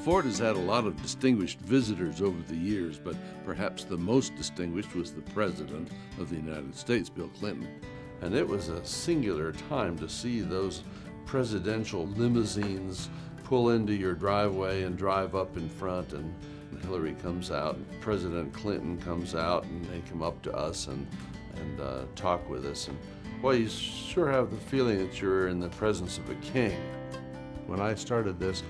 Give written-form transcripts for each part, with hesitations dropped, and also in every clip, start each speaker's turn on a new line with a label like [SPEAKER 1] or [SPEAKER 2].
[SPEAKER 1] fort has had a lot of distinguished visitors over the years, but perhaps the most distinguished was the President of the United States, Bill Clinton. And it was a singular time to see those presidential limousines pull into your driveway and drive up in front, and Hillary comes out, and President Clinton comes out, and they come up to us and talk with us. And boy, you sure have the feeling that you're in the presence of a king. When I started this,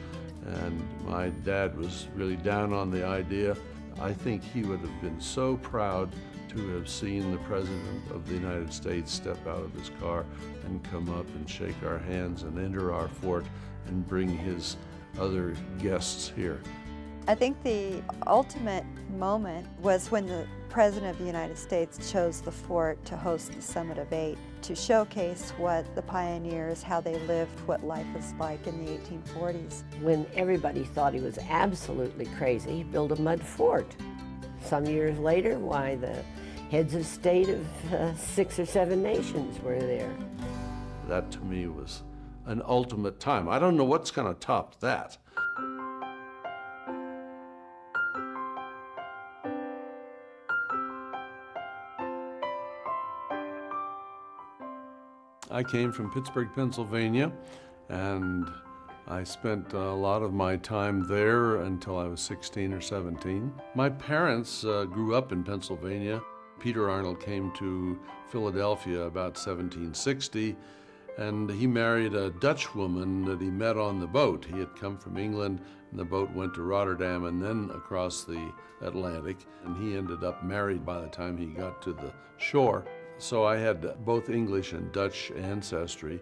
[SPEAKER 1] and my dad was really down on the idea, I think he would have been so proud to have seen the President of the United States step out of his car and come up and shake our hands and enter our fort and bring his other guests here.
[SPEAKER 2] I think the ultimate moment was when the President of the United States chose the fort to host the Summit of Eight, to showcase what the pioneers, how they lived, what life was like in the 1840s.
[SPEAKER 3] When everybody thought he was absolutely crazy, he built a mud fort. Some years later, why, the heads of state of 6 or 7 nations were there.
[SPEAKER 1] That to me was an ultimate time. I don't know what's going to top that. I came from Pittsburgh, Pennsylvania, and I spent a lot of my time there until I was 16 or 17. My parents grew up in Pennsylvania. Peter Arnold came to Philadelphia about 1760, and he married a Dutch woman that he met on the boat. He had come from England, and the boat went to Rotterdam and then across the Atlantic, and he ended up married by the time he got to the shore. So I had both English and Dutch ancestry.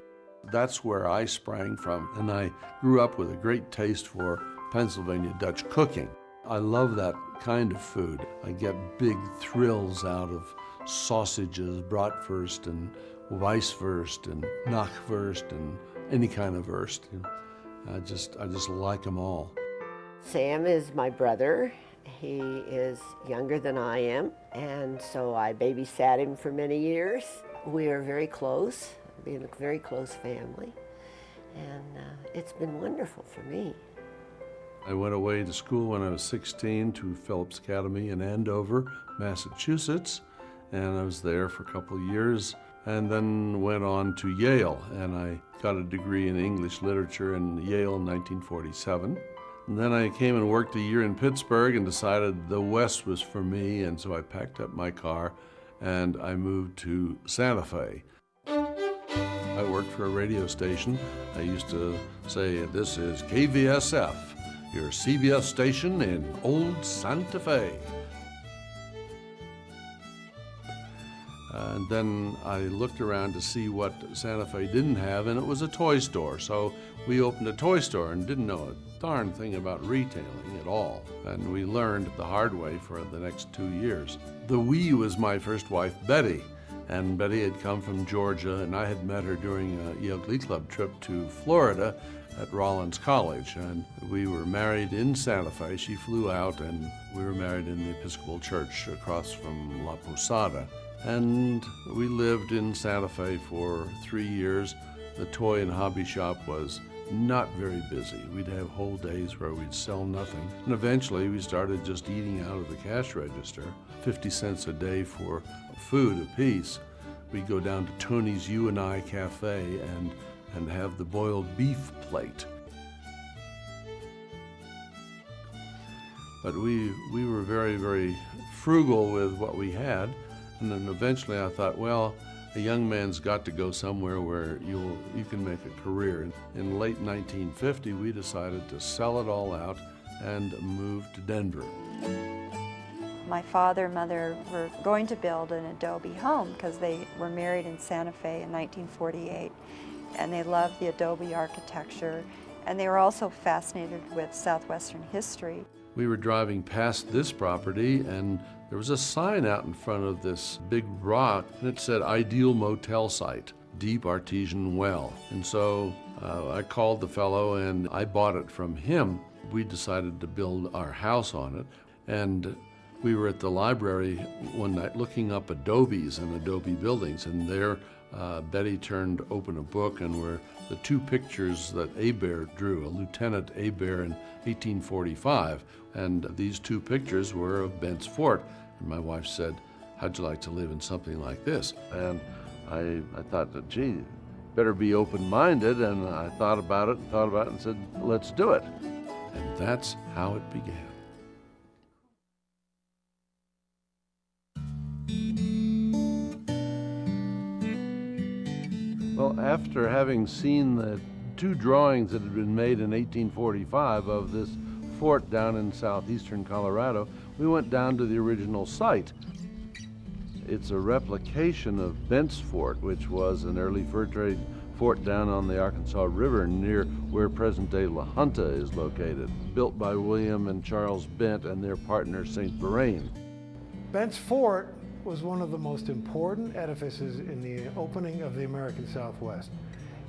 [SPEAKER 1] That's where I sprang from, and I grew up with a great taste for Pennsylvania Dutch cooking. I love that kind of food. I get big thrills out of sausages, bratwurst and weisswurst and knackwurst and any kind of wurst. I just like them all.
[SPEAKER 3] Sam is my brother. He is younger than I am, and so I babysat him for many years. We are very close, being a very close family, and it's been wonderful for me.
[SPEAKER 1] I went away to school when I was 16 to Phillips Academy in Andover, Massachusetts, and I was there for a couple of years, and then went on to Yale, and I got a degree in English literature in Yale in 1947. And then I came and worked a year in Pittsburgh and decided the West was for me, and so I packed up my car and I moved to Santa Fe. I worked for a radio station. I used to say, "This is KVSF, your CBS station in old Santa Fe." And then I looked around to see what Santa Fe didn't have, and it was a toy store. So we opened a toy store and didn't know a darn thing about retailing at all. And we learned the hard way for the next 2 years. The "we" was my first wife, Betty. And Betty had come from Georgia, and I had met her during a Yale Glee Club trip to Florida at Rollins College. And we were married in Santa Fe. She flew out, and we were married in the Episcopal Church across from La Posada. And we lived in Santa Fe for 3 years. The toy and hobby shop was not very busy. We'd have whole days where we'd sell nothing. And eventually we started just eating out of the cash register, 50 cents a day for food apiece. We'd go down to Tony's You and I Cafe and have the boiled beef plate. But we were very, very frugal with what we had. And then eventually I thought, well, a young man's got to go somewhere where you can make a career. In late 1950, we decided to sell it all out and move to Denver.
[SPEAKER 2] My father and mother were going to build an adobe home because they were married in Santa Fe in 1948, and they loved the adobe architecture, and they were also fascinated with Southwestern history.
[SPEAKER 1] We were driving past this property, and there was a sign out in front of this big rock, and it said "Ideal Motel Site, Deep Artesian Well." And so I called the fellow, and I bought it from him. We decided to build our house on it, and We were at the library one night looking up adobes and adobe buildings, and there Betty turned open a book, and were the two pictures that Hebert drew, a Lieutenant Hebert in 1845, and these two pictures were of Bent's Fort. And my wife said, "How'd you like to live in something like this?" And I thought that, gee, better be open-minded, and I thought about it and said, let's do it. And that's how it began. Well, after having seen the two drawings that had been made in 1845 of this fort down in southeastern Colorado, we went down to the original site. It's a replication of Bent's Fort, which was an early fur trade fort down on the Arkansas River near where present-day La Junta is located, built by William and Charles Bent and their partner St. Vrain.
[SPEAKER 4] Bent's Fort was one of the most important edifices in the opening of the American Southwest.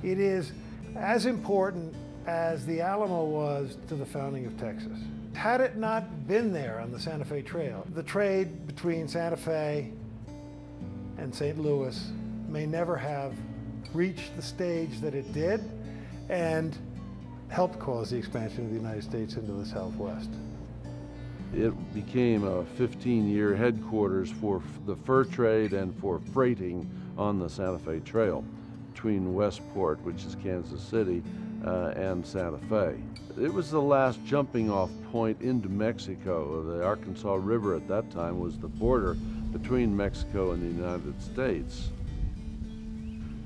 [SPEAKER 4] It is as important as the Alamo was to the founding of Texas. Had it not been there on the Santa Fe Trail, the trade between Santa Fe and St. Louis may never have reached the stage that it did and helped cause the expansion of the United States into the Southwest.
[SPEAKER 1] It became a 15-year headquarters for the fur trade and for freighting on the Santa Fe Trail between Westport, which is Kansas City, and Santa Fe. It was the last jumping off point into Mexico. The Arkansas River at that time was the border between Mexico and the United States.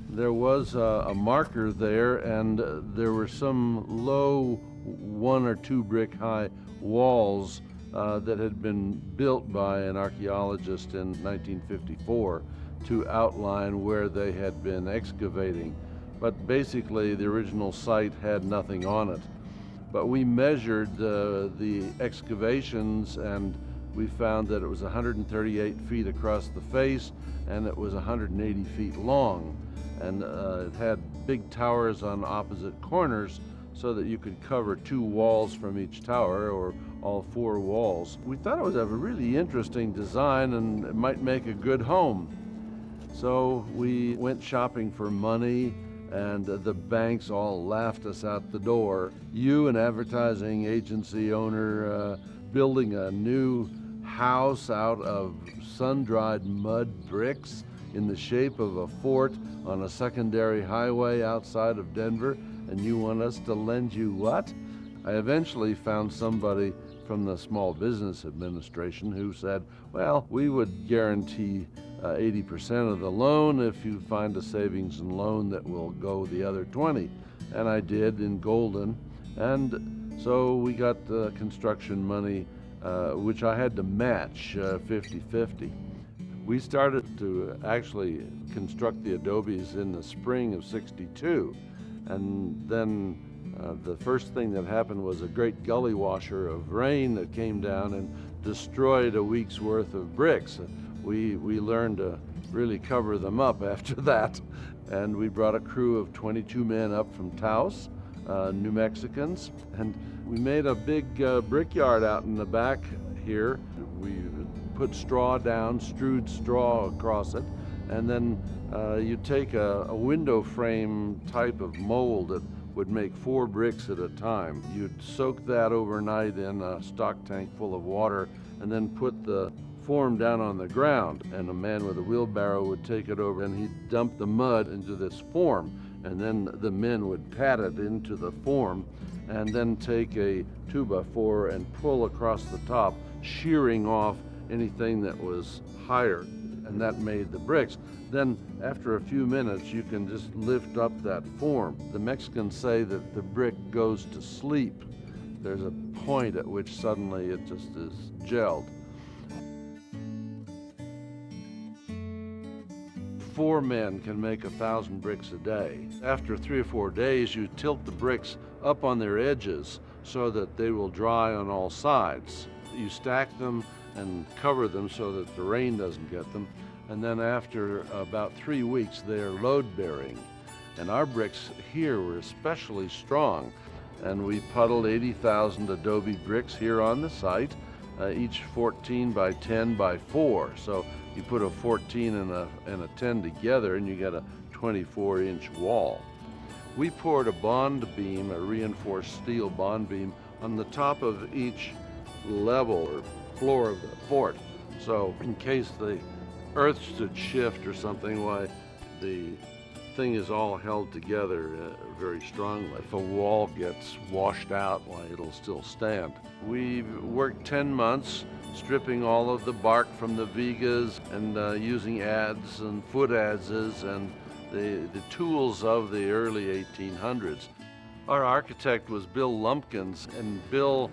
[SPEAKER 1] There was a marker there, and there were some low 1 or 2 brick high walls that had been built by an archaeologist in 1954 to outline where they had been excavating. But basically the original site had nothing on it. But we measured the excavations, and we found that it was 138 feet across the face, and it was 180 feet long. And it had big towers on opposite corners so that you could cover 2 walls from each tower, or all 4 walls. We thought it was a really interesting design and it might make a good home. So we went shopping for money, and the banks all laughed us out the door. You, an advertising agency owner, building a new house out of sun-dried mud bricks in the shape of a fort on a secondary highway outside of Denver, and you want us to lend you what? I eventually found somebody from the Small Business Administration who said, well, we would guarantee 80% of the loan if you find a savings and loan that will go the other 20. And I did in Golden. And so we got construction money, which I had to match 50-50. We started to actually construct the adobes in the spring of '62. And then the first thing that happened was a great gully washer of rain that came down and destroyed a week's worth of bricks. We learned to really cover them up after that. And we brought a crew of 22 men up from Taos, New Mexicans, and we made a big brickyard out in the back here. We put straw down, strewed straw across it, and then you take a window frame type of mold that would make 4 bricks at a time. You'd soak that overnight in a stock tank full of water and then put the form down on the ground, and a man with a wheelbarrow would take it over and he'd dump the mud into this form, and then the men would pat it into the form and then take a 2x4 and pull across the top, shearing off anything that was higher, and that made the bricks. Then after a few minutes you can just lift up that form. The Mexicans say that the brick goes to sleep. There's a point at which suddenly it just is gelled. 4 men can make 1,000 bricks a day. After 3 or 4 days, you tilt the bricks up on their edges so that they will dry on all sides. You stack them and cover them so that the rain doesn't get them. And then after about 3 weeks, they are load-bearing. And our bricks here were especially strong. And we puddled 80,000 adobe bricks here on the site. each 14 by 10 by 4. So you put a 14 and a 10 together and you get a 24-inch wall. We poured a bond beam, a reinforced steel bond beam, on the top of each level or floor of the fort. So in case the earth should shift or something, why the thing is all held together very strongly. If a wall gets washed out, why it'll still stand. We worked 10 months stripping all of the bark from the vigas and using adze and foot adzes and the tools of the early 1800s. Our architect was Bill Lumpkins, and Bill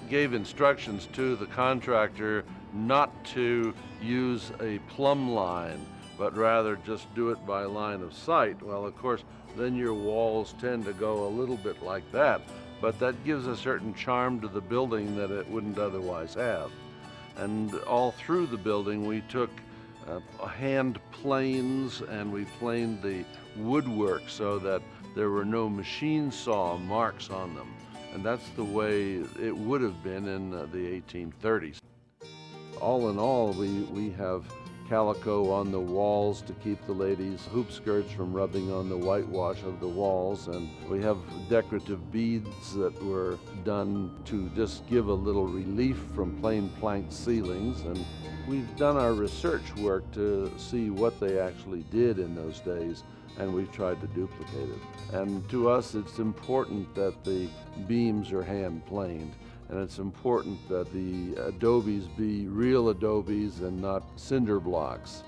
[SPEAKER 1] gave instructions to the contractor not to use a plumb line, but rather just do it by line of sight. Well, of course, then your walls tend to go a little bit like that, but that gives a certain charm to the building that it wouldn't otherwise have. And all through the building, we took hand planes and we planed the woodwork so that there were no machine saw marks on them. And that's the way it would have been in the 1830s. All in all, we have calico on the walls to keep the ladies' hoop skirts from rubbing on the whitewash of the walls, and we have decorative beads that were done to just give a little relief from plain planked ceilings, and we've done our research work to see what they actually did in those days, and we've tried to duplicate it. And to us, it's important that the beams are hand planed. And it's important that the adobes be real adobes and not cinder blocks.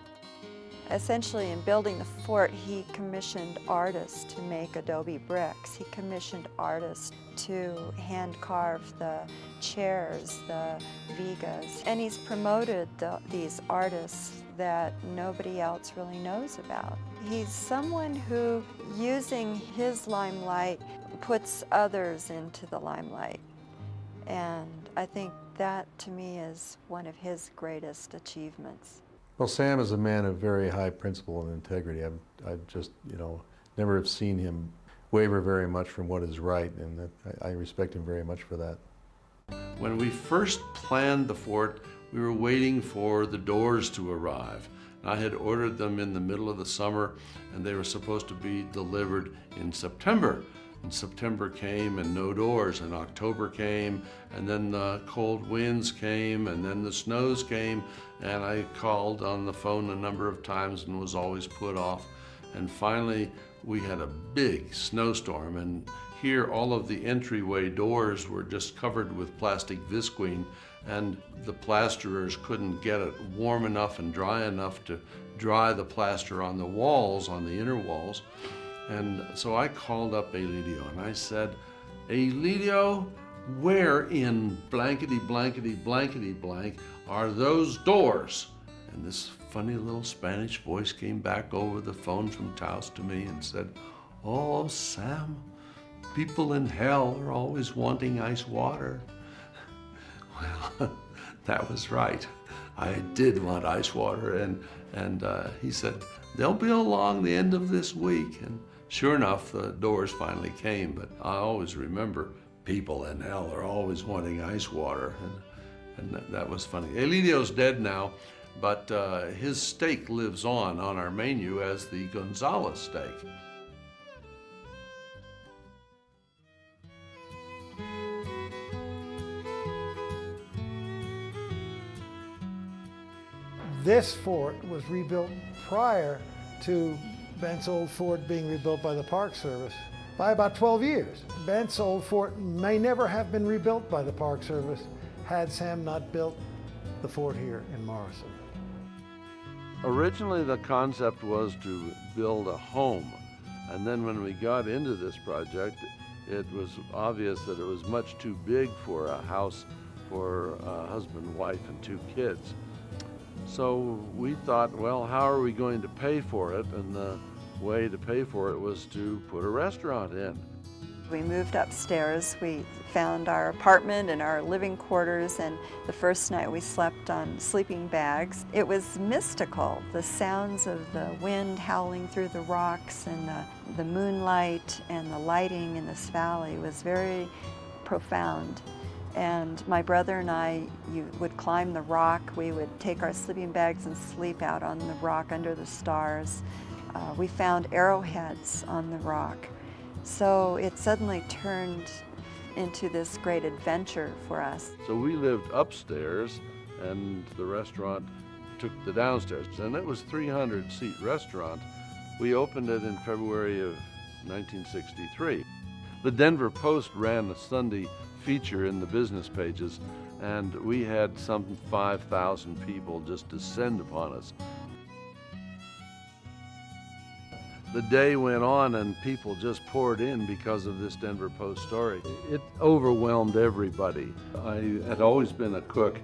[SPEAKER 2] Essentially, in building the fort, he commissioned artists to make adobe bricks. He commissioned artists to hand carve the chairs, the vigas. And he's promoted these artists that nobody else really knows about. He's someone who, using his limelight, puts others into the limelight. And I think that, to me, is one of his greatest achievements.
[SPEAKER 5] Well, Sam is a man of very high principle and integrity. I've just, never have seen him waver very much from what is right, and I respect him very much for that.
[SPEAKER 1] When we first planned the fort, we were waiting for the doors to arrive. I had ordered them in the middle of the summer, and they were supposed to be delivered in September. And September came and no doors, and October came, and then the cold winds came, and then the snows came, and I called on the phone a number of times and was always put off. And finally, we had a big snowstorm, and here all of the entryway doors were just covered with plastic visqueen, and the plasterers couldn't get it warm enough and dry enough to dry the plaster on the walls, on the inner walls. And so I called up Elidio and I said, Elidio, where in blankety blankety blankety blank are those doors? And this funny little Spanish voice came back over the phone from Taos to me and said, oh, Sam, people in hell are always wanting ice water. Well, that was right. I did want ice water, and he said, they'll be along the end of this week. And sure enough, the doors finally came, but I always remember people in hell are always wanting ice water, and that was funny. Elidio's dead now, but his steak lives on our menu as the Gonzalez steak.
[SPEAKER 4] This fort was rebuilt prior to Bent's old fort being rebuilt by the Park Service by about 12 years. Bent's old fort may never have been rebuilt by the Park Service had Sam not built the fort here in Morrison.
[SPEAKER 1] Originally, the concept was to build a home, and then when we got into this project, it was obvious that it was much too big for a house for a husband, wife, and 2 kids. So we thought, well, how are we going to pay for it? And the way to pay for it was to put a restaurant in.
[SPEAKER 2] We moved upstairs. We found our apartment and our living quarters, and the first night we slept on sleeping bags. It was mystical. The sounds of the wind howling through the rocks and the moonlight and the lighting in this valley was very profound. And my brother and I would climb the rock. We would take our sleeping bags and sleep out on the rock under the stars. We found arrowheads on the rock. So it suddenly turned into this great adventure for us.
[SPEAKER 1] So we lived upstairs and the restaurant took the downstairs, and it was a 300-seat restaurant. We opened it in February of 1963. The Denver Post ran a Sunday feature in the business pages, and we had some 5,000 people just descend upon us. The day went on and people just poured in because of this Denver Post story. It overwhelmed everybody. I had always been a cook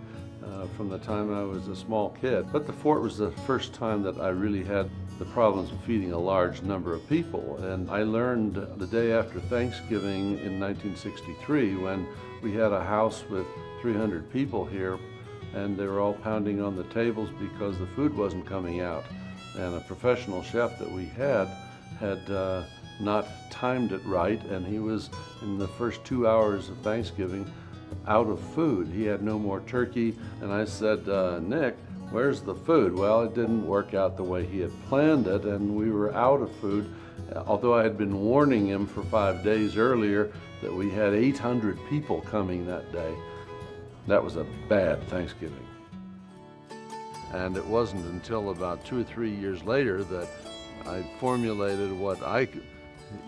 [SPEAKER 1] from the time I was a small kid, but the fort was the first time that I really had the problems of feeding a large number of people. And I learned the day after Thanksgiving in 1963, when we had a house with 300 people here, and they were all pounding on the tables because the food wasn't coming out. And a professional chef that we had not timed it right, and he was, in the first 2 hours of Thanksgiving, out of food. He had no more turkey, and I said, Nick, where's the food? Well, it didn't work out the way he had planned it, and we were out of food, although I had been warning him for 5 days earlier that we had 800 people coming that day. That was a bad Thanksgiving. And it wasn't until about 2 or 3 years later that I formulated what I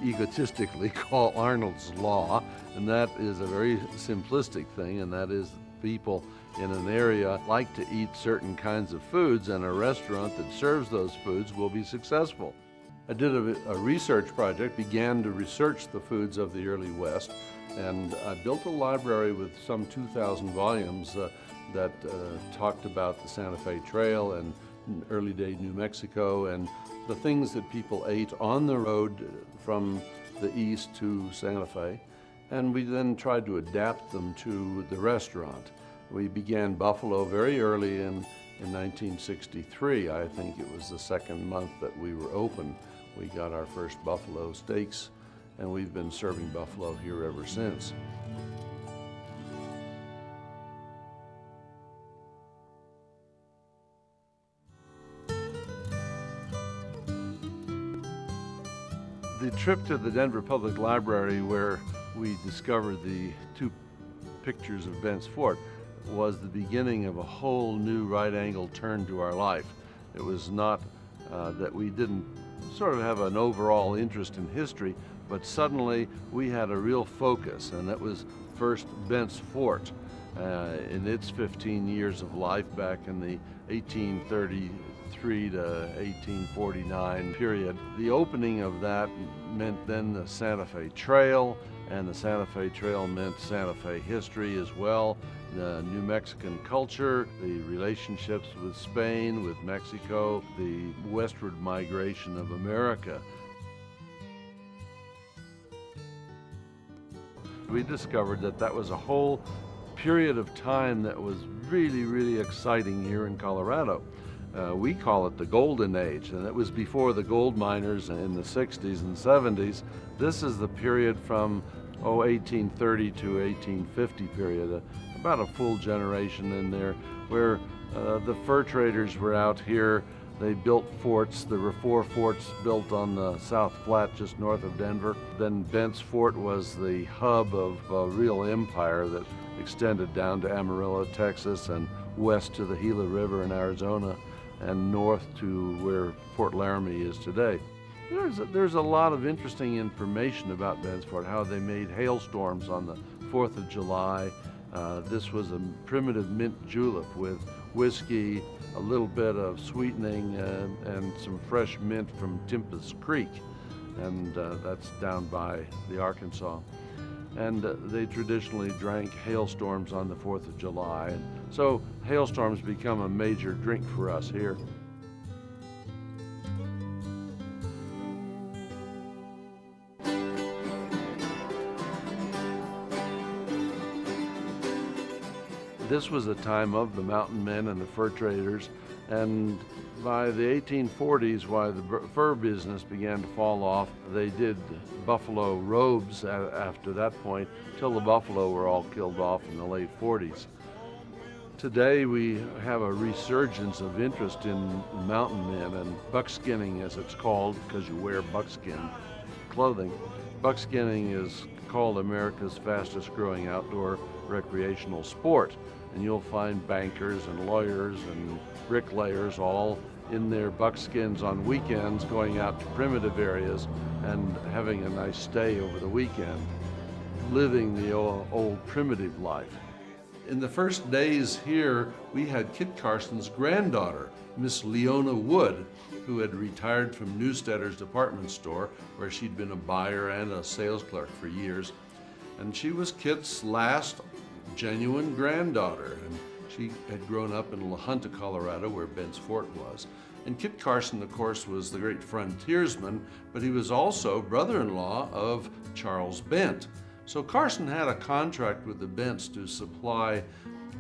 [SPEAKER 1] egotistically call Arnold's Law, and that is a very simplistic thing, and that is people in an area like to eat certain kinds of foods, and a restaurant that serves those foods will be successful. I did a research project, began to research the foods of the early West, and I built a library with some 2,000 volumes that talked about the Santa Fe Trail and early day New Mexico and the things that people ate on the road from the east to Santa Fe. And we then tried to adapt them to the restaurant. We began buffalo very early in 1963. I think it was the second month that we were open. We got our first buffalo steaks, and we've been serving buffalo here ever since. The trip to the Denver Public Library, where we discovered the 2 pictures of Bent's Fort, was the beginning of a whole new right-angle turn to our life. It was not that we didn't sort of have an overall interest in history, but suddenly we had a real focus, and that was first Bent's Fort in its 15 years of life back in the 1833 to 1849 period. The opening of that meant then the Santa Fe Trail, and the Santa Fe Trail meant Santa Fe history as well, the New Mexican culture, the relationships with Spain, with Mexico, the westward migration of America. We discovered that that was a whole period of time that was really, really exciting here in Colorado. We call it the Golden Age, and it was before the gold miners in the 60s and 70s. This is the period from 1830 to 1850 period, about a full generation in there, where the fur traders were out here. They built forts. There were 4 forts built on the South Platte just north of Denver. Then Bent's Fort was the hub of a real empire that extended down to Amarillo, Texas, and west to the Gila River in Arizona, and north to where Fort Laramie is today. There's a lot of interesting information about Bent's Fort, how they made hailstorms on the 4th of July. This was a primitive mint julep with whiskey, a little bit of sweetening, and some fresh mint from Timpus Creek, and that's down by the Arkansas. And they traditionally drank hailstorms on the 4th of July. And so hailstorms become a major drink for us here. This was a time of the mountain men and the fur traders, and by the 1840s, while the fur business began to fall off, they did buffalo robes after that point, till the buffalo were all killed off in the late 40s. Today we have a resurgence of interest in mountain men and buckskinning, as it's called, because you wear buckskin clothing. Buckskinning is called America's fastest growing outdoor recreational sport, and you'll find bankers and lawyers and bricklayers all in their buckskins on weekends going out to primitive areas and having a nice stay over the weekend, living the old primitive life. In the first days here, we had Kit Carson's granddaughter, Miss Leona Wood, who had retired from Newstetter's department store, where she'd been a buyer and a sales clerk for years. And she was Kit's last genuine granddaughter, and she had grown up in La Junta, Colorado, where Bent's Fort was. And Kit Carson, of course, was the great frontiersman, but he was also brother-in-law of Charles Bent. So Carson had a contract with the Bents to supply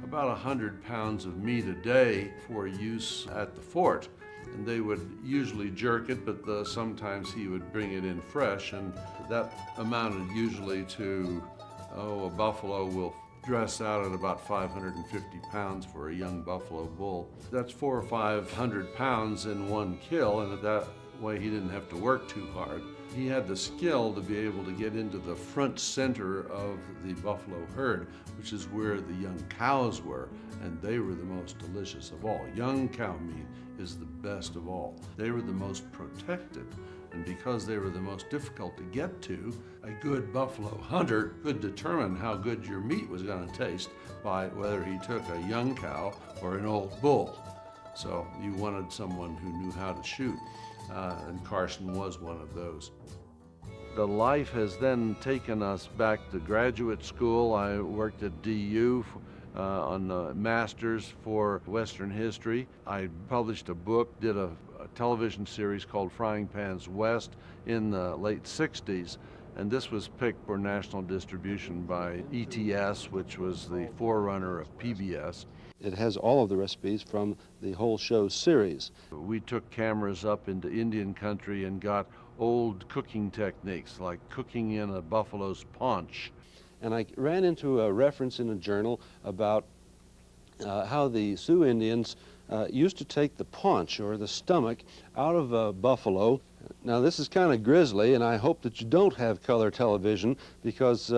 [SPEAKER 1] about 100 pounds of meat a day for use at the fort. And they would usually jerk it, but sometimes he would bring it in fresh, and that amounted usually to, a buffalo will dress out at about 550 pounds for a young buffalo bull. That's 400 or 500 pounds in one kill, and that way he didn't have to work too hard. He had the skill to be able to get into the front center of the buffalo herd, which is where the young cows were, and they were the most delicious of all. Young cow meat is the best of all. They were the most protected, and because they were the most difficult to get to, a good buffalo hunter could determine how good your meat was going to taste by whether he took a young cow or an old bull. So you wanted someone who knew how to shoot, and Carson was one of those. The life has then taken us back to graduate school. I worked at DU on the Masters for Western History. I published a book, did a television series called Frying Pans West in the late 60s, and this was picked for national distribution by ETS, which was the forerunner of PBS. It has all of the recipes from the whole show series. We took cameras up into Indian country and got old cooking techniques, like cooking in a buffalo's paunch. And I ran into a reference in a journal about how the Sioux Indians used to take the paunch, or the stomach, out of a buffalo. Now this is kind of grisly, and I hope that you don't have color television, because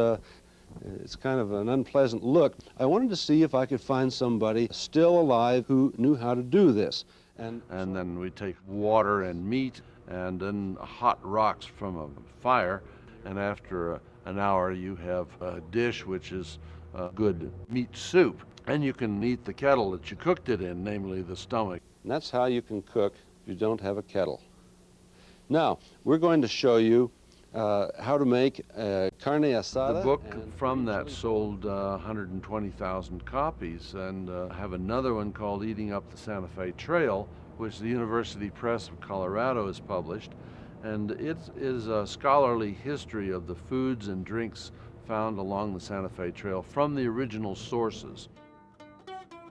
[SPEAKER 1] it's kind of an unpleasant look. I wanted to see if I could find somebody still alive who knew how to do this. And then we take water and meat and then hot rocks from a fire, and after an hour you have a dish which is good meat soup. And you can eat the kettle that you cooked it in, namely the stomach. And that's how you can cook if you don't have a kettle. Now, we're going to show you how to make carne asada. The book from that sold 120,000 copies, and have another one called Eating Up the Santa Fe Trail, which the University Press of Colorado has published. And it is a scholarly history of the foods and drinks found along the Santa Fe Trail from the original sources.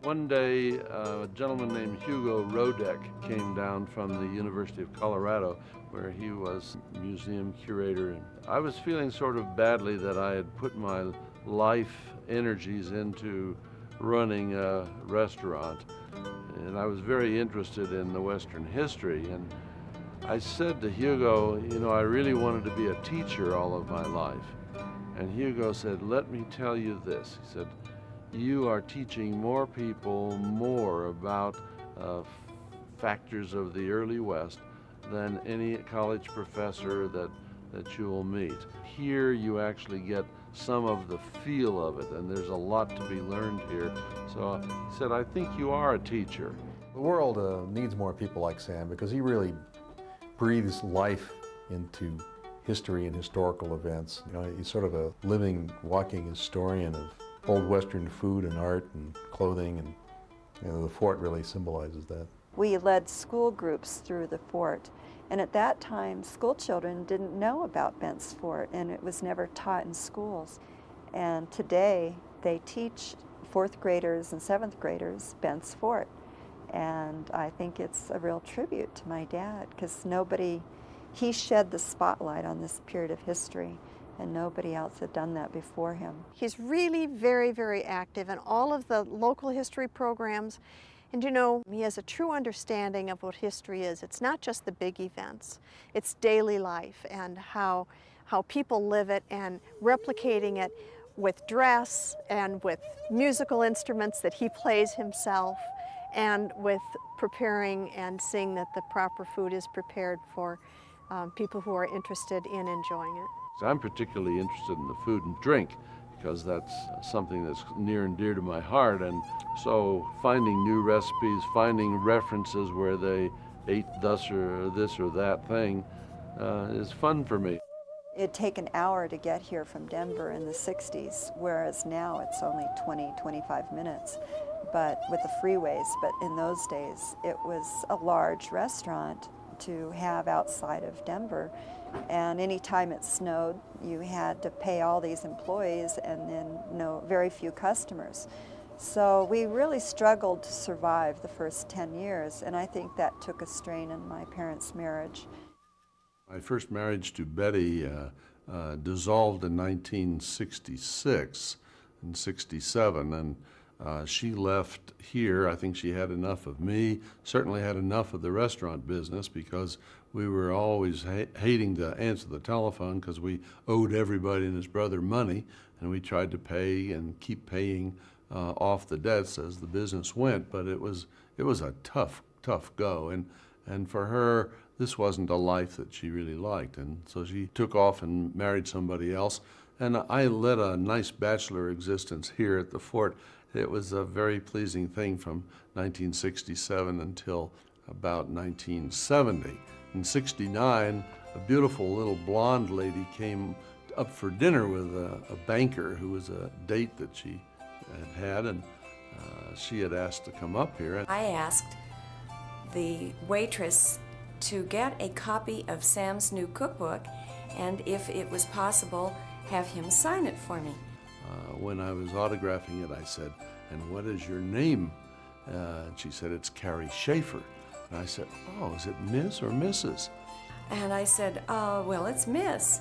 [SPEAKER 1] One day, a gentleman named Hugo Rodek came down from the University of Colorado, where he was museum curator. And I was feeling sort of badly that I had put my life energies into running a restaurant. And I was very interested in the Western history. And I said to Hugo, I really wanted to be a teacher all of my life. And Hugo said, "Let me tell you this." He said, "You are teaching more people more about factors of the early West than any college professor that you will meet. Here you actually get some of the feel of it, and there's a lot to be learned here." So he said, "I think you are a teacher."
[SPEAKER 5] The world needs more people like Sam, because he really breathes life into history and historical events. He's sort of a living, walking historian of old Western food and art and clothing, and the fort really symbolizes that.
[SPEAKER 2] We led school groups through the fort, and at that time school children didn't know about Bent's Fort, and it was never taught in schools. And today they teach 4th graders and 7th graders Bent's Fort. And I think it's a real tribute to my dad, because he shed the spotlight on this period of history, and nobody else had done that before him.
[SPEAKER 6] He's really very, very active in all of the local history programs. And you know, he has a true understanding of what history is. It's not just the big events, it's daily life and how people live it, and replicating it with dress and with musical instruments that he plays himself, and with preparing and seeing that the proper food is prepared for people who are interested in enjoying it.
[SPEAKER 1] I'm particularly interested in the food and drink, because that's something that's near and dear to my heart. And so finding new recipes, finding references where they ate thus or this or that thing is fun for me.
[SPEAKER 2] It'd take an hour to get here from Denver in the 60s, whereas now it's only 20-25 minutes, but with the freeways. But in those days, it was a large restaurant to have outside of Denver. And anytime it snowed, you had to pay all these employees and then very few customers. So we really struggled to survive the first 10 years, and I think that took a strain in my parents' marriage.
[SPEAKER 1] My first marriage to Betty dissolved in 1966 and 67, and she left here. I think she had enough of me, certainly had enough of the restaurant business, because we were always hating to answer the telephone because we owed everybody and his brother money, and we tried to pay and keep paying off the debts as the business went. But it was a tough go, and for her, this wasn't a life that she really liked, and so she took off and married somebody else. And I led a nice bachelor existence here at the fort. It was a very pleasing thing from 1967 until about 1970. In 69, a beautiful little blonde lady came up for dinner with a banker who was a date that she had, and she had asked to come up here.
[SPEAKER 7] I asked the waitress to get a copy of Sam's new cookbook, and if it was possible, have him sign it for me.
[SPEAKER 1] When I was autographing it, I said, "And what is your name?" And she said, "It's Carrie Schaefer." And I said, "Oh, is it Miss or Mrs.?"
[SPEAKER 7] And I said, "Oh, well, it's Miss."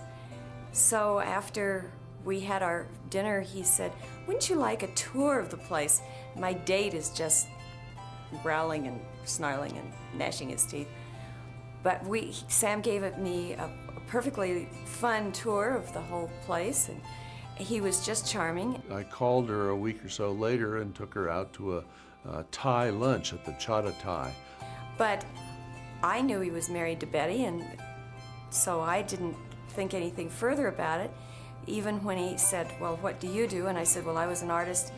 [SPEAKER 7] So after we had our dinner, he said, "Wouldn't you like a tour of the place?" My date is just growling and snarling and gnashing his teeth. But Sam gave me a perfectly fun tour of the whole place, and he was just charming.
[SPEAKER 1] I called her a week or so later and took her out to a Thai lunch at the Chata Thai.
[SPEAKER 7] But I knew he was married to Betty, and so I didn't think anything further about it, even when he said, "Well, what do you do?" And I said, "Well, I was an artist."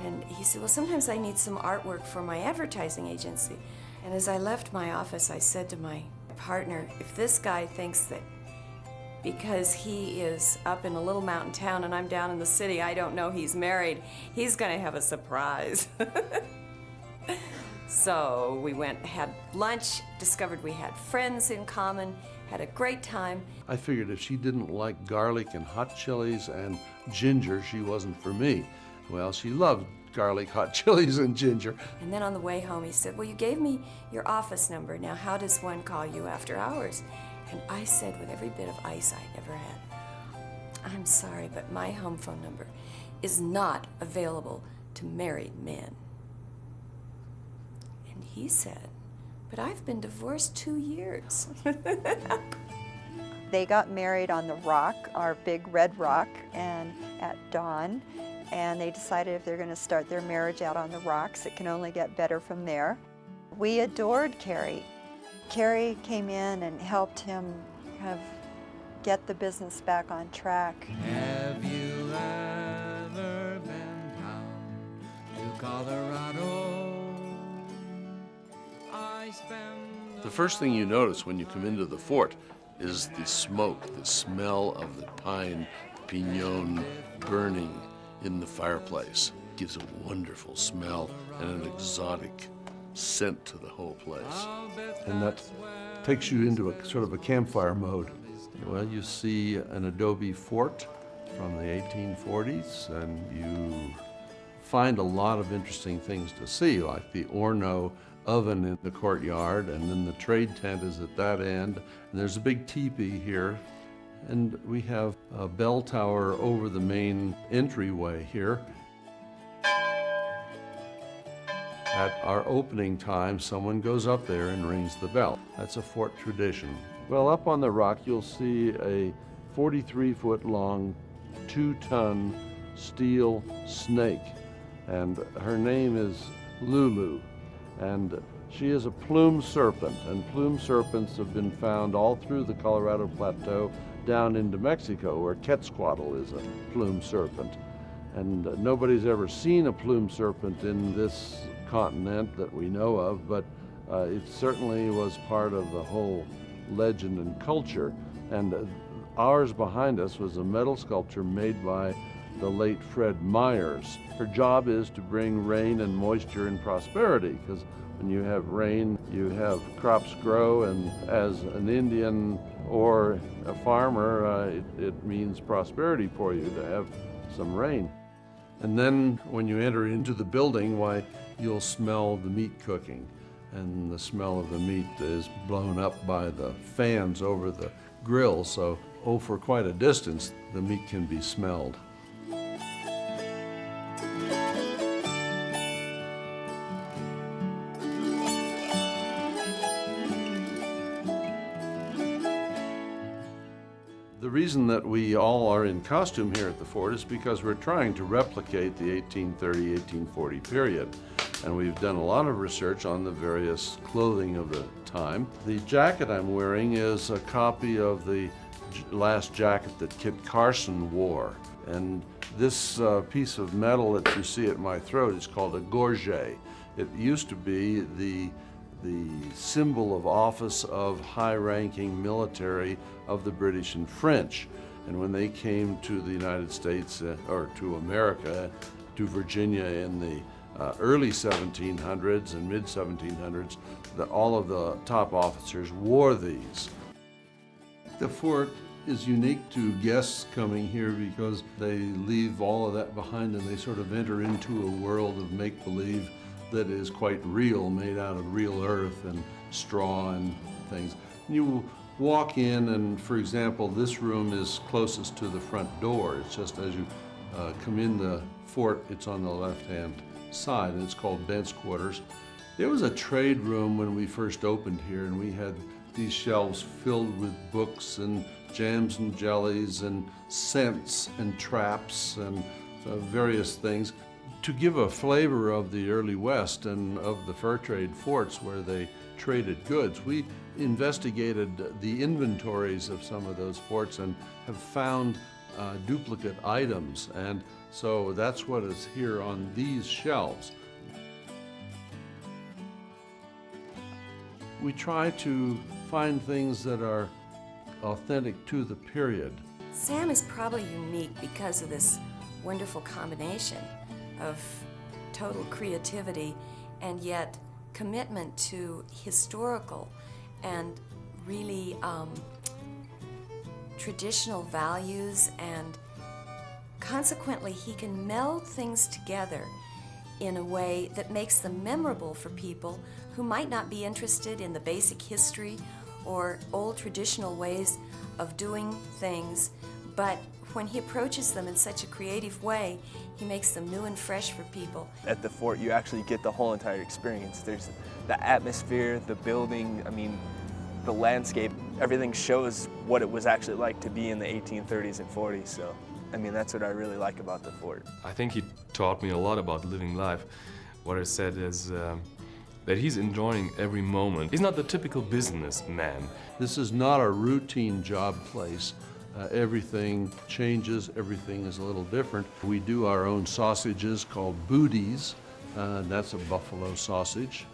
[SPEAKER 7] And he said, "Well, sometimes I need some artwork for my advertising agency." And as I left my office, I said to my partner, if this guy thinks that because he is up in a little mountain town and I'm down in the city, I don't know he's married, he's gonna have a surprise. So we went, had lunch, discovered we had friends in common, had a great time.
[SPEAKER 1] I figured if she didn't like garlic and hot chilies and ginger, she wasn't for me. Well, she loved garlic, hot chilies, and ginger.
[SPEAKER 7] And then on the way home, he said, "Well, you gave me your office number. Now, how does one call you after hours?" And I said, with every bit of ice I'd ever had, "I'm sorry, but my home phone number is not available to married men." And he said, "But I've been divorced 2 years."
[SPEAKER 2] They got married on the rock, our big red rock, and at dawn. And they decided if they're going to start their marriage out on the rocks, it can only get better from there. We adored Carrie. Carrie came in and helped him kind of get the business back on track.
[SPEAKER 8] Have you ever been down to Colorado? I spend
[SPEAKER 1] The first thing you notice when you come into the fort is the smoke, the smell of the pine, pinon burning in the fireplace. It gives a wonderful smell and an exotic scent to the whole place. And that takes you into a sort of a campfire mode. Well, you see an adobe fort from the 1840s, and you find a lot of interesting things to see, like the Orno oven in the courtyard, and then the trade tent is at that end, and there's a big teepee here. And we have a bell tower over the main entryway here. At our opening time, someone goes up there and rings the bell. That's a fort tradition. Well, up on the rock, you'll see a 43-foot long, 2-ton steel snake. And her name is Lulu. And she is a plume serpent. And plume serpents have been found all through the Colorado Plateau down into Mexico, where Quetzalcoatl is a plume serpent. And nobody's ever seen a plume serpent in this continent that we know of, but it certainly was part of the whole legend and culture. And ours behind us was a metal sculpture made by the late Fred Myers. Her job is to bring rain and moisture and prosperity, because when you have rain, you have crops grow, and as an Indian or a farmer, it means prosperity for you to have some rain. And then when you enter into the building, why, you'll smell the meat cooking. And the smell of the meat is blown up by the fans over the grill, so for quite a distance, the meat can be smelled. The reason that we all are in costume here at the fort is because we're trying to replicate the 1830-1840 period. And we've done a lot of research on the various clothing of the time. The jacket I'm wearing is a copy of the last jacket that Kit Carson wore. And this piece of metal that you see at my throat is called a gorget. It used to be the symbol of office of high-ranking military of the British and French. And when they came to the United States, or to America, to Virginia in the early 1700s and mid-1700s, all of the top officers wore these. The fort is unique to guests coming here because they leave all of that behind and they sort of enter into a world of make-believe that is quite real, made out of real earth and straw and things. You walk in, and for example, this room is closest to the front door. It's just as you come in the fort, it's on the left-hand side, and it's called Bent's Quarters. It was a trade room when we first opened here, and we had these shelves filled with books and jams and jellies and scents and traps and various things. To give a flavor of the early West and of the fur trade forts where they traded goods, we investigated the inventories of some of those forts and have found duplicate items, and so that's what is here on these shelves. We try to find things that are authentic to the period.
[SPEAKER 7] Sam is probably unique because of this wonderful combination of total creativity and yet commitment to historical and really traditional values, and consequently he can meld things together in a way that makes them memorable for people who might not be interested in the basic history or old traditional ways of doing things, but when he approaches them in such a creative way, he makes them new and fresh for people.
[SPEAKER 9] At the fort, you actually get the whole entire experience. There's the atmosphere, the building, I mean, the landscape, everything shows what it was actually like to be in the 1830s and 40s. So, I mean, that's what I really like about the fort.
[SPEAKER 10] I think he taught me a lot about living life. What I said is that he's enjoying every moment. He's not the typical businessman.
[SPEAKER 1] This is not a routine job place. Everything changes, everything is a little different. We do our own sausages called boudies. That's a buffalo sausage,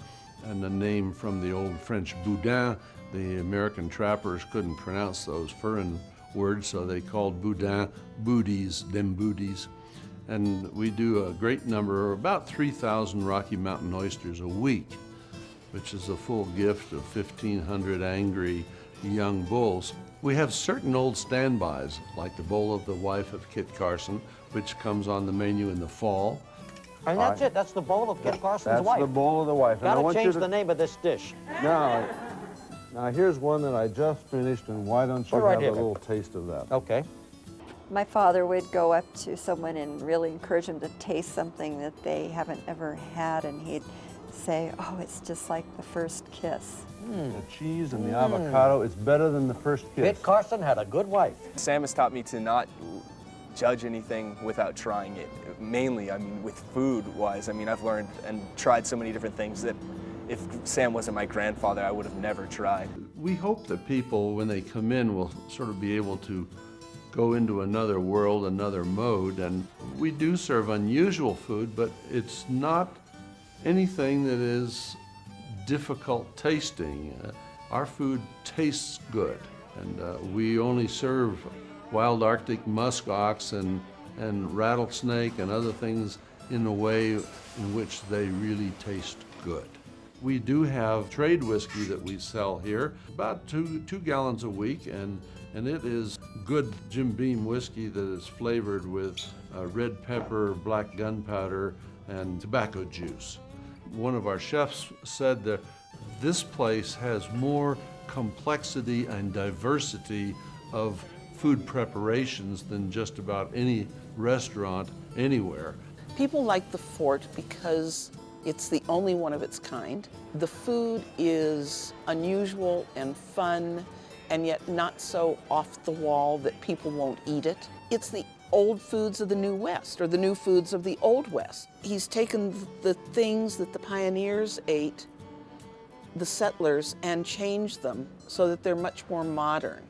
[SPEAKER 1] and the name from the old French boudin. The American trappers couldn't pronounce those foreign words, so they called boudin boudies, them boudies. And we do a great number, about 3,000 Rocky Mountain oysters a week, which is a full gift of 1,500 angry young bulls. We have certain old standbys, like the Bowl of the Wife of Kit Carson, which comes on the menu in the fall.
[SPEAKER 11] And that's it. That's the bowl of Kit Carson's
[SPEAKER 12] That's
[SPEAKER 11] wife.
[SPEAKER 12] the bowl of the wife.
[SPEAKER 11] Got to change
[SPEAKER 12] you
[SPEAKER 11] the name of this dish.
[SPEAKER 12] Now here's one that I just finished, and why don't you
[SPEAKER 11] Right
[SPEAKER 12] have
[SPEAKER 11] here.
[SPEAKER 12] a little taste of that?
[SPEAKER 11] Okay.
[SPEAKER 2] My father would go up to someone and really encourage them to taste something that they haven't ever had, and he'd say, oh, it's just like the first kiss.
[SPEAKER 12] The cheese and the avocado, it's better than the first kiss.
[SPEAKER 11] Kit Carson had a good wife.
[SPEAKER 9] Sam has taught me to not judge anything without trying it. Mainly, I mean, with food-wise, I mean, I've learned and tried so many different things that if Sam wasn't my grandfather, I would have never tried.
[SPEAKER 1] We hope that people, when they come in, will sort of be able to go into another world, another mode, and we do serve unusual food, but it's not anything that is difficult tasting. Our food tastes good, and we only serve wild Arctic musk ox and rattlesnake and other things in a way in which they really taste good. We do have trade whiskey that we sell here, about two gallons a week, and it is good Jim Beam whiskey that is flavored with red pepper, black gunpowder, and tobacco juice. One of our chefs said that this place has more complexity and diversity of food preparations than just about any restaurant anywhere.
[SPEAKER 13] People like the fort because it's the only one of its kind. The food is unusual and fun, and yet not so off the wall that people won't eat it. It's the old foods of the New West, or the new foods of the Old West. He's taken the things that the pioneers ate, the settlers, and changed them so that they're much more modern.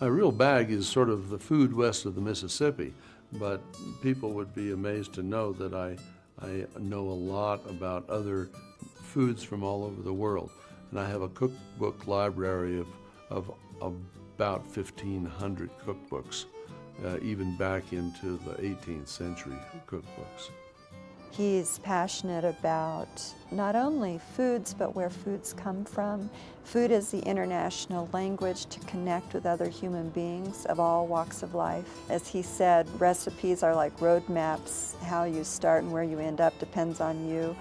[SPEAKER 1] A real bag is sort of the food west of the Mississippi, but people would be amazed to know that I know a lot about other foods from all over the world. And I have a cookbook library of about 1,500 cookbooks, even back into the 18th century cookbooks.
[SPEAKER 2] He's passionate about not only foods, but where foods come from. Food is the international language to connect with other human beings of all walks of life. As he said, recipes are like roadmaps. How you start and where you end up depends on you.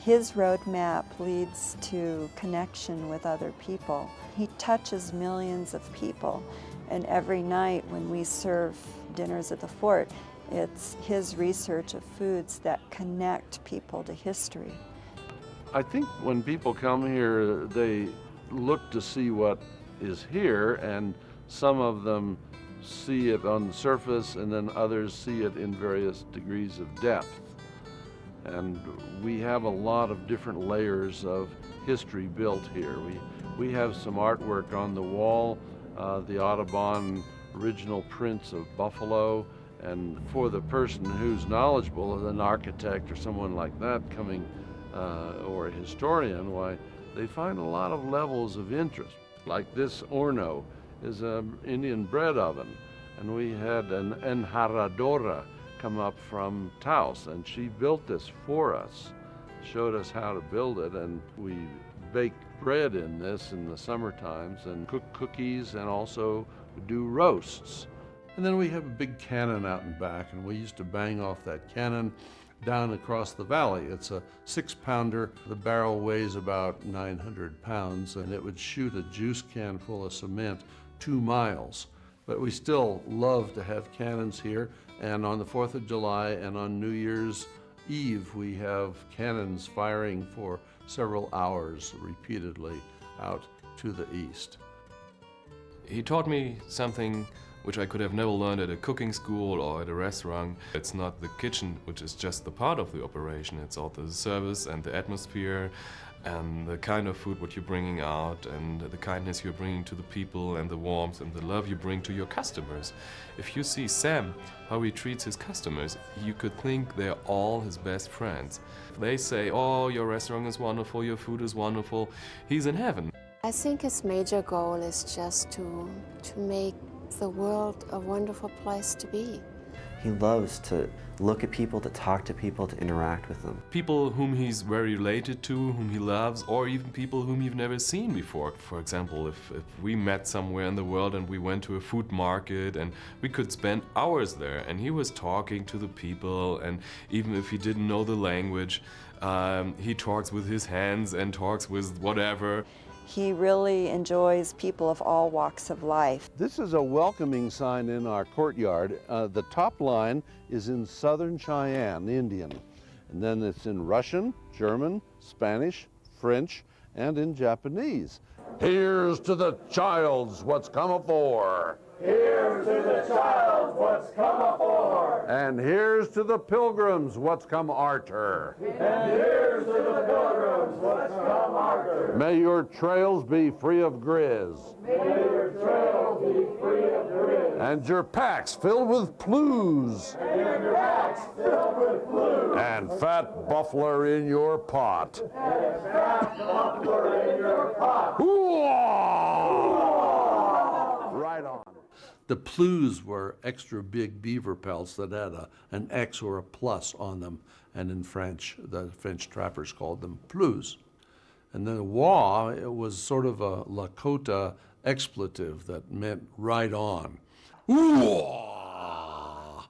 [SPEAKER 2] His roadmap leads to connection with other people. He touches millions of people, and every night when we serve dinners at the fort, it's his research of foods that connect people to history.
[SPEAKER 1] I think when people come here, they look to see what is here, and some of them see it on the surface, and then others see it in various degrees of depth. And we have a lot of different layers of history built here. We have some artwork on the wall, the Audubon original prints of buffalo, and for the person who's knowledgeable, as an architect or someone like that coming, or a historian, why, they find a lot of levels of interest. Like this Orno is an Indian bread oven, and we had an enjaradora come up from Taos, and she built this for us, showed us how to build it, and we bake bread in this in the summer times and cook cookies and also do roasts. And then we have a big cannon out in back, and we used to bang off that cannon down across the valley. It's a 6-pounder. The barrel weighs about 900 pounds, and it would shoot a juice can full of cement 2 miles. But we still love to have cannons here, and on the 4th of July and on New Year's Eve, we have cannons firing for several hours repeatedly out to the east.
[SPEAKER 10] He taught me something which I could have never learned at a cooking school or at a restaurant. It's not the kitchen, which is just the part of the operation. It's all the service and the atmosphere and the kind of food what you're bringing out and the kindness you're bringing to the people and the warmth and the love you bring to your customers. If you see Sam, how he treats his customers, you could think they're all his best friends. They say, oh, your restaurant is wonderful, your food is wonderful, he's in heaven.
[SPEAKER 14] I think his major goal is just to make the world a wonderful place to be.
[SPEAKER 15] He loves to look at people, to talk to people, to interact with them.
[SPEAKER 10] People whom he's very related to, whom he loves, or even people whom you've never seen before. For example, if we met somewhere in the world and we went to a food market and we could spend hours there and he was talking to the people, and even if he didn't know the language, he talks with his hands and talks with whatever.
[SPEAKER 2] He really enjoys people of all walks of life.
[SPEAKER 1] This is a welcoming sign in our courtyard. The top line is in Southern Cheyenne, Indian, and then it's in Russian, German, Spanish, French, and in Japanese. Here's to the child's what's come afore.
[SPEAKER 16] Here's to the child what's come afore.
[SPEAKER 1] And here's to the pilgrims what's come arter.
[SPEAKER 16] And here's to the pilgrims what's come arter.
[SPEAKER 1] May your trails be free of grizz.
[SPEAKER 16] May your trails be free of grizz.
[SPEAKER 1] And your packs filled with plues.
[SPEAKER 16] And your packs filled with plues.
[SPEAKER 1] And fat buffler in your pot.
[SPEAKER 16] And fat buffler in your pot.
[SPEAKER 1] Right on. The plues were extra big beaver pelts that had an X or a plus on them, and in French, the French trappers called them plues. And then wah, it was sort of a Lakota expletive that meant right on. Ooh-ah!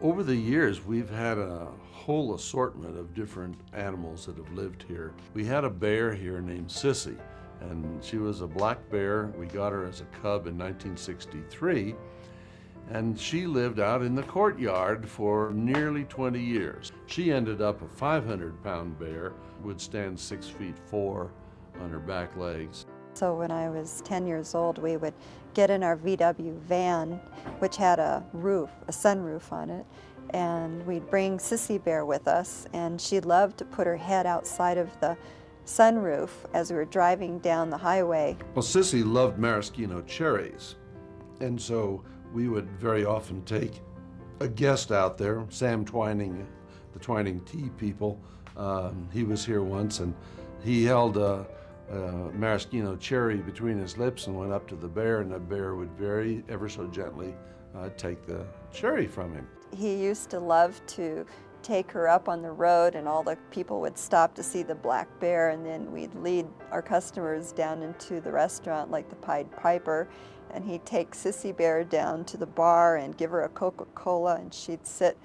[SPEAKER 1] Over the years, we've had a whole assortment of different animals that have lived here. We had a bear here named Sissy, and she was a black bear. We got her as a cub in 1963, and she lived out in the courtyard for nearly 20 years. She ended up a 500-pound bear, would stand 6'4" on her back legs.
[SPEAKER 2] So when I was 10 years old, we would get in our VW van, which had a roof, a sunroof on it, and we'd bring Sissy Bear with us, and she loved to put her head outside of the sunroof as we were driving down the highway.
[SPEAKER 1] Well, Sissy loved maraschino cherries, and so we would very often take a guest out there, Sam Twining, the Twining Tea people. He was here once, and he held a maraschino cherry between his lips and went up to the bear, and the bear would very ever so gently take the cherry from him.
[SPEAKER 2] He used to love to take her up on the road, and all the people would stop to see the black bear, and then we'd lead our customers down into the restaurant like the Pied Piper, and he'd take Sissy Bear down to the bar and give her a Coca-Cola, and she'd sit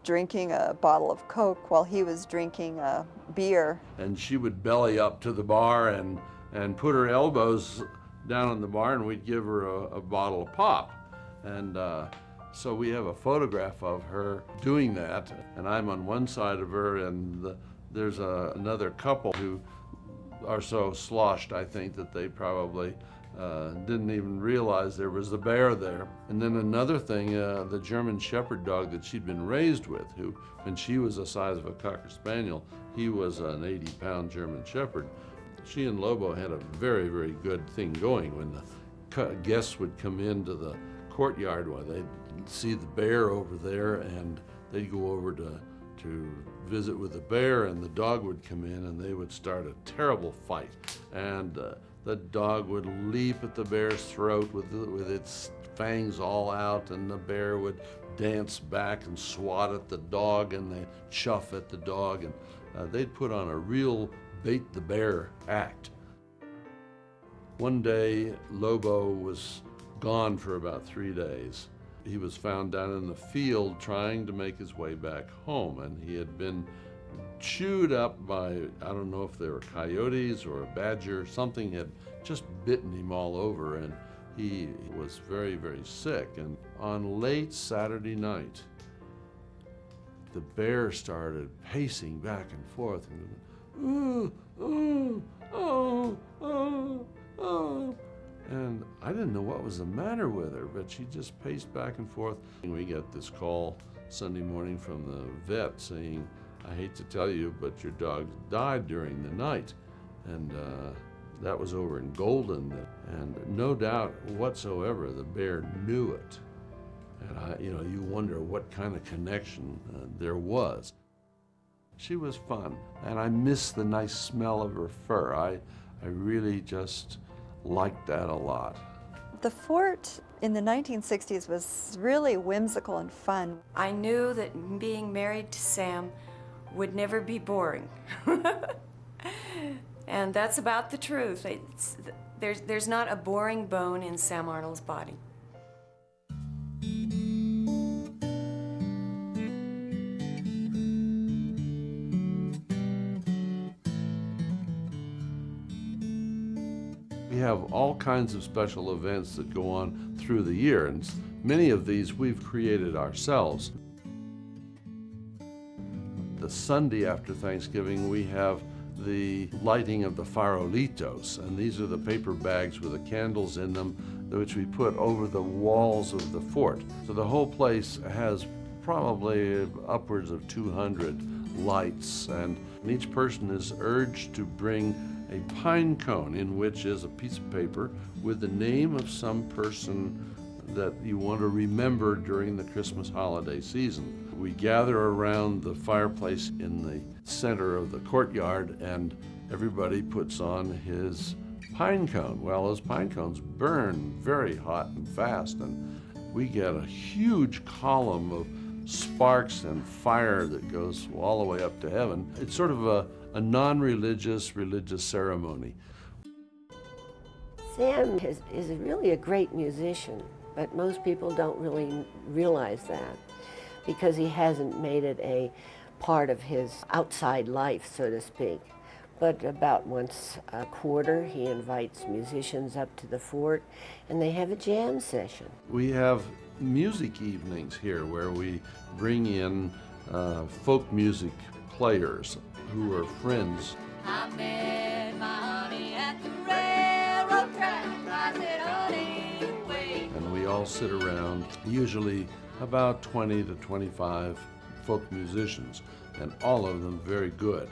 [SPEAKER 2] drinking a bottle of Coke while he was drinking a beer.
[SPEAKER 1] And she would belly up to the bar and put her elbows down on the bar, and we'd give her a bottle of pop. And so we have a photograph of her doing that, and I'm on one side of her, and there's another couple who are so sloshed, I think, that they probably didn't even realize there was a bear there. And then another thing, the German Shepherd dog that she'd been raised with, who, when she was the size of a Cocker Spaniel, he was an 80-pound German Shepherd. She and Lobo had a very, very good thing going. When the guests would come into the courtyard, well, they'd see the bear over there, and they'd go over to visit with the bear, and the dog would come in, and they would start a terrible fight. And the dog would leap at the bear's throat with its fangs all out, and the bear would dance back and swat at the dog, and they'd chuff at the dog, and they'd put on a real bait the bear act. One day, Lobo was gone for about 3 days. He was found down in the field trying to make his way back home, and he had been chewed up by, I don't know if they were coyotes or a badger, something had just bitten him all over, and he was very, very sick. And on late Saturday night, the bear started pacing back and forth, and and I didn't know what was the matter with her, but she just paced back and forth. And we got this call Sunday morning from the vet saying, "I hate to tell you, but your dog died during the night." And that was over in Golden, and no doubt whatsoever the bear knew it. And you wonder what kind of connection there was. She was fun, and I miss the nice smell of her fur. I really just liked that a lot.
[SPEAKER 2] The fort in the 1960s was really whimsical and fun.
[SPEAKER 7] I knew that being married to Sam would never be boring. And that's about the truth. There's not a boring bone in Sam Arnold's body.
[SPEAKER 1] We have all kinds of special events that go on through the year, and many of these we've created ourselves. The Sunday after Thanksgiving, we have the lighting of the farolitos, and these are the paper bags with the candles in them, which we put over the walls of the fort. So the whole place has probably upwards of 200 lights, and each person is urged to bring a pine cone, in which is a piece of paper with the name of some person that you want to remember during the Christmas holiday season. We gather around the fireplace in the center of the courtyard, and everybody puts on his pine cone. Well, those pine cones burn very hot and fast, and we get a huge column of sparks and fire that goes all the way up to heaven. It's sort of a non-religious, religious ceremony.
[SPEAKER 3] Sam is really a great musician, but most people don't really realize that because he hasn't made it a part of his outside life, so to speak. But about once a quarter, he invites musicians up to the fort, and they have a jam session.
[SPEAKER 1] We have music evenings here where we bring in folk music players who are friends.
[SPEAKER 16] I met my honey at the railroad track. I said, honey, wait.
[SPEAKER 1] And we all sit around, usually about 20 to 25 folk musicians, and all of them very good.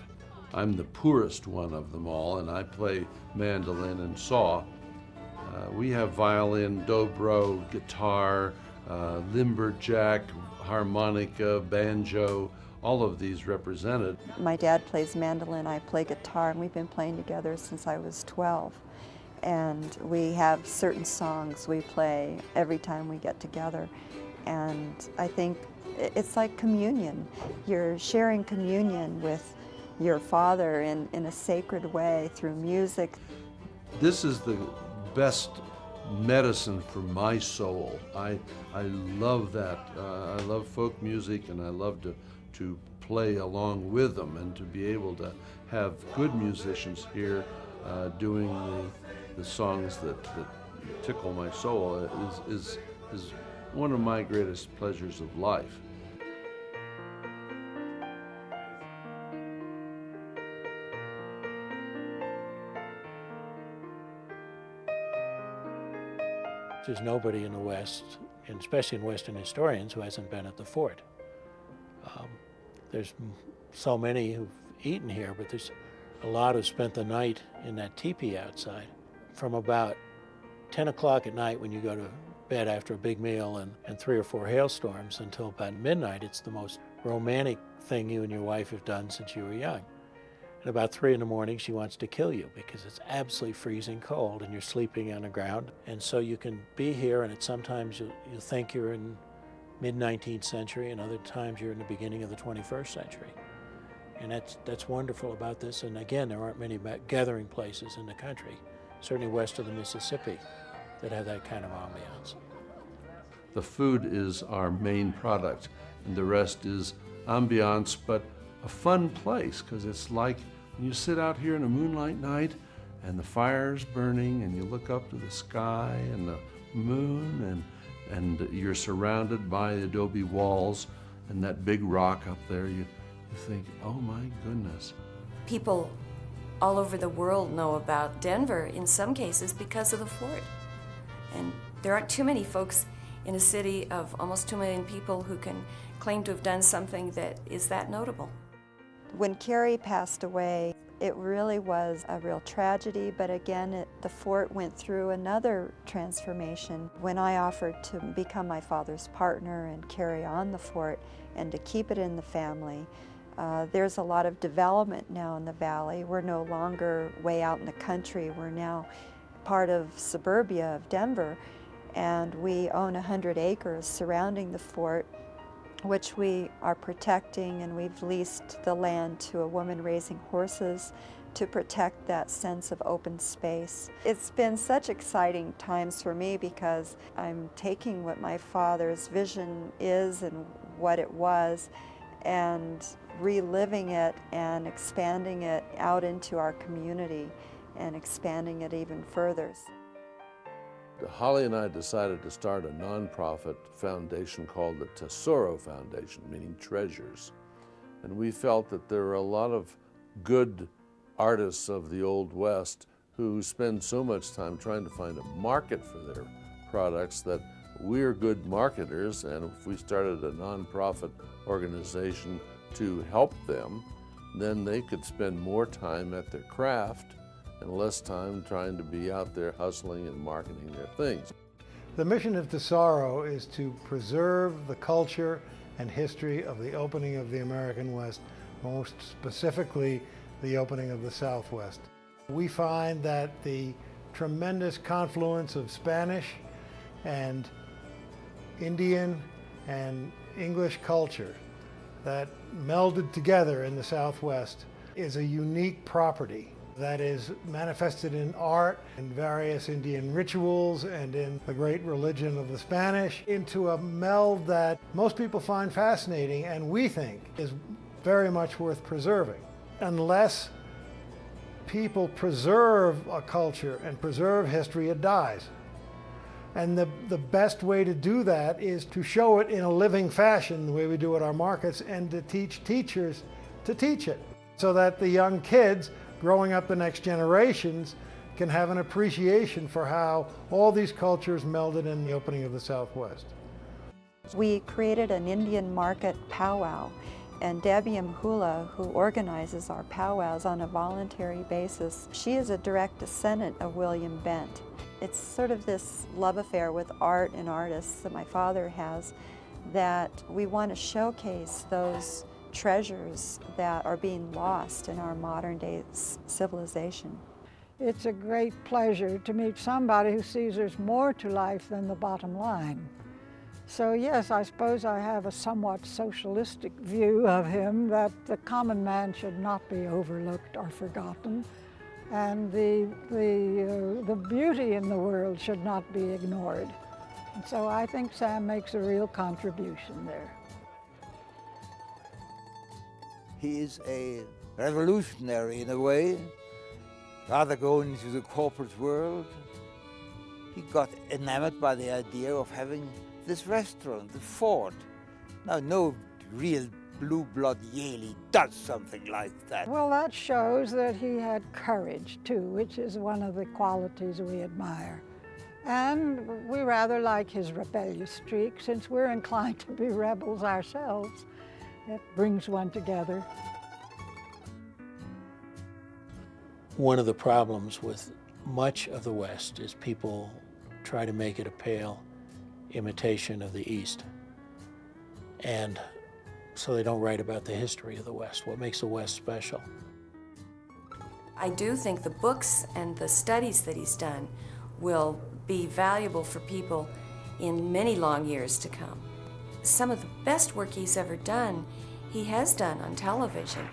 [SPEAKER 1] I'm the poorest one of them all, and I play mandolin and saw. We have violin, dobro, guitar, limberjack, harmonica, banjo, all of these represented.
[SPEAKER 2] My dad plays mandolin, I play guitar, and we've been playing together since I was 12. And we have certain songs we play every time we get together. And I think it's like communion. You're sharing communion with your father in a sacred way through music.
[SPEAKER 1] This is the best medicine for my soul. I love that. I love folk music, and I love to play along with them, and to be able to have good musicians here doing the songs that tickle my soul is one of my greatest pleasures of life.
[SPEAKER 17] There's nobody in the West, and especially in Western historians, who hasn't been at the fort. There's so many who've eaten here, but there's a lot who spent the night in that teepee outside. From about 10 o'clock at night, when you go to bed after a big meal and 3 or 4 hailstorms, until about midnight, it's the most romantic thing you and your wife have done since you were young. And about 3 in the morning, she wants to kill you because it's absolutely freezing cold and you're sleeping on the ground. And so you can be here, and sometimes you think you're in mid-19th century, and other times you're in the beginning of the 21st century. And that's wonderful about this. And again, there aren't many gathering places in the country, certainly west of the Mississippi, that have that kind of ambiance.
[SPEAKER 1] The food is our main product, and the rest is ambiance, but a fun place, because it's like when you sit out here in a moonlight night and the fire's burning and you look up to the sky and the moon, and you're surrounded by adobe walls and that big rock up there, you think, oh my goodness.
[SPEAKER 7] People all over the world know about Denver in some cases because of the fort. And there aren't too many folks in a city of almost 2 million people who can claim to have done something that is that notable.
[SPEAKER 2] When Carrie passed away, it really was a real tragedy, but again, the fort went through another transformation. When I offered to become my father's partner and carry on the fort and to keep it in the family, There's a lot of development now in the valley. We're no longer way out in the country. We're now part of suburbia of Denver, and we own 100 acres surrounding the fort, which we are protecting, and we've leased the land to a woman raising horses to protect that sense of open space. It's been such exciting times for me because I'm taking what my father's vision is and what it was and reliving it and expanding it out into our community and expanding it even further.
[SPEAKER 1] Holly and I decided to start a nonprofit foundation called the Tesoro Foundation, meaning treasures. And we felt that there are a lot of good artists of the Old West who spend so much time trying to find a market for their products that we're good marketers, and if we started a nonprofit organization to help them, then they could spend more time at their craft and less time trying to be out there hustling and marketing their things.
[SPEAKER 4] The mission of Tesoro is to preserve the culture and history of the opening of the American West, most specifically the opening of the Southwest. We find that the tremendous confluence of Spanish and Indian and English culture that melded together in the Southwest is a unique property that is manifested in art and various Indian rituals and in the great religion of the Spanish into a meld that most people find fascinating and we think is very much worth preserving. Unless people preserve a culture and preserve history, it dies. And the best way to do that is to show it in a living fashion, the way we do at our markets, and to teach teachers to teach it, so that the young kids growing up the next generations can have an appreciation for how all these cultures melded in the opening of the Southwest.
[SPEAKER 2] We created an Indian market powwow, and Debbie Mhula, who organizes our powwows on a voluntary basis, she is a direct descendant of William Bent. It's sort of this love affair with art and artists that my father has, that we want to showcase those treasures that are being lost in our modern day civilization.
[SPEAKER 18] It's a great pleasure to meet somebody who sees there's more to life than the bottom line. So yes, I suppose I have a somewhat socialistic view of him, that the common man should not be overlooked or forgotten, and the beauty in the world should not be ignored. And so I think Sam makes a real contribution there.
[SPEAKER 19] He is a revolutionary in a way, rather going into the corporate world. He got enamored by the idea of having this restaurant, the Fort. Now, no real blue-blood Yaley does something like that.
[SPEAKER 18] Well, that shows that he had courage, too, which is one of the qualities we admire. And we rather like his rebellious streak, since we're inclined to be rebels ourselves. It brings one together.
[SPEAKER 17] One of the problems with much of the West is people try to make it a pale imitation of the East. And so they don't write about the history of the West, what makes the West special.
[SPEAKER 7] I do think the books and the studies that he's done will be valuable for people in many long years to come. Some of the best work he's ever done, he has done on television.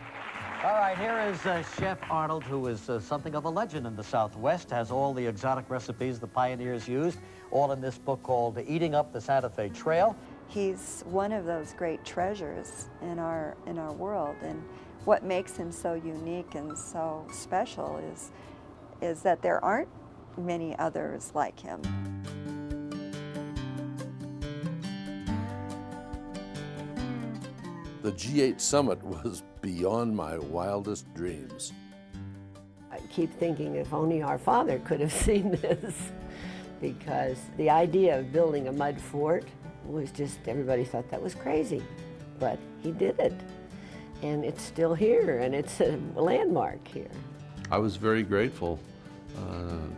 [SPEAKER 11] All right, here is Chef Arnold, who is something of a legend in the Southwest, has all the exotic recipes the pioneers used, all in this book called Eating Up the Santa Fe Trail.
[SPEAKER 2] He's one of those great treasures in our world, and what makes him so unique and so special is that there aren't many others like him.
[SPEAKER 1] The G8 summit was beyond my wildest dreams.
[SPEAKER 3] I keep thinking if only our father could have seen this, because the idea of building a mud fort was just, everybody thought that was crazy, but he did it. And it's still here, and it's a landmark here.
[SPEAKER 1] I was very grateful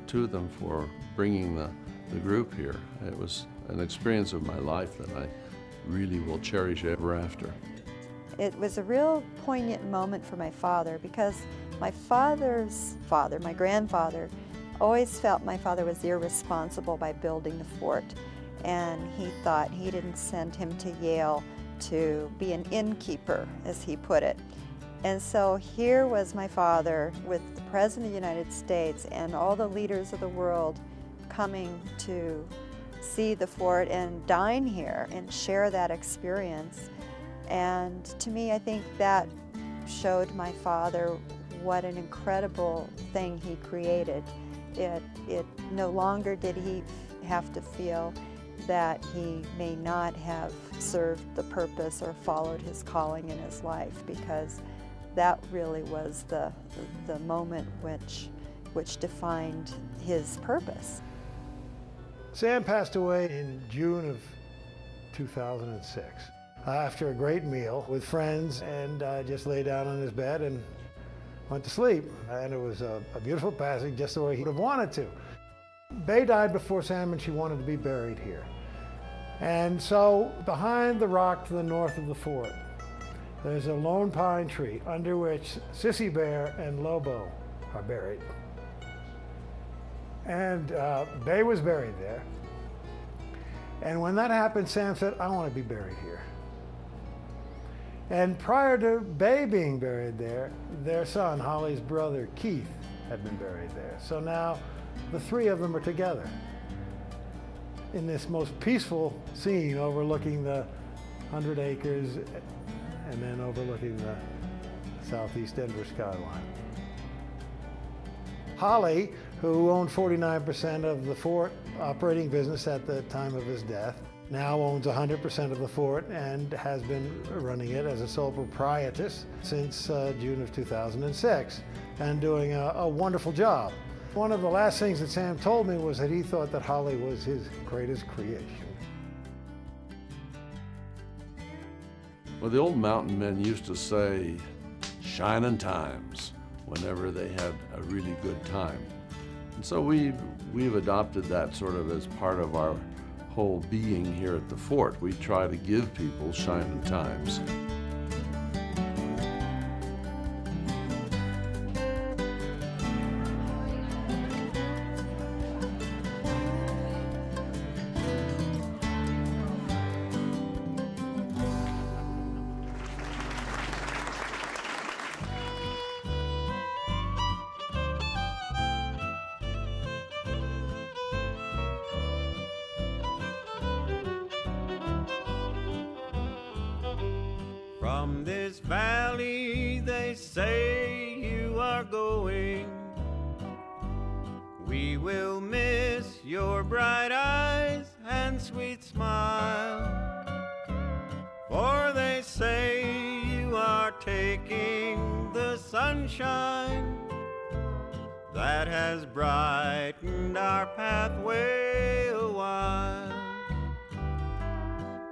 [SPEAKER 1] to them for bringing the group here. It was an experience of my life that I really will cherish ever after.
[SPEAKER 2] It was a real poignant moment for my father because my father's father, my grandfather, always felt my father was irresponsible by building the fort. And he thought he didn't send him to Yale to be an innkeeper, as he put it. And so here was my father with the President of the United States and all the leaders of the world coming to see the fort and dine here and share that experience. And to me, I think that showed my father what an incredible thing he created. It no longer did he have to feel that he may not have served the purpose or followed his calling in his life, because that really was the moment which defined his purpose.
[SPEAKER 4] Sam passed away in June of 2006 after a great meal with friends, and just lay down on his bed and went to sleep. And it was a beautiful passing, just the way he would have wanted to. Bay died before Sam, and she wanted to be buried here. And so behind the rock to the north of the fort, there's a lone pine tree under which Sissy Bear and Lobo are buried. And Bay was buried there. And when that happened, Sam said, I want to be buried here. And prior to Bay being buried there, their son, Holly's brother, Keith, had been buried there. So now the three of them are together in this most peaceful scene overlooking the 100 acres and then overlooking the southeast Denver skyline. Holly, who owned 49% of the fort operating business at the time of his death, now owns 100% of the fort and has been running it as a sole proprietress since June of 2006, and doing a wonderful job. One of the last things that Sam told me was that he thought that Holly was his greatest creation.
[SPEAKER 1] Well, the old mountain men used to say, "Shinin' times," whenever they had a really good time. And so we've adopted that sort of as part of our whole being here at the fort. We try to give people shinin' times.
[SPEAKER 8] From this valley they say you are going. We will miss your bright eyes and sweet smile, for they say you are taking the sunshine that has brightened our pathway a while.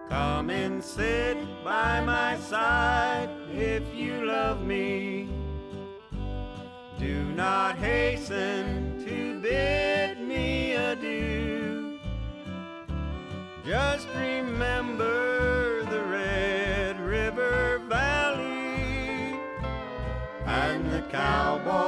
[SPEAKER 8] Come and sit by my side if you love me. Do not hasten to bid me adieu. Just remember the Red River Valley and the cowboy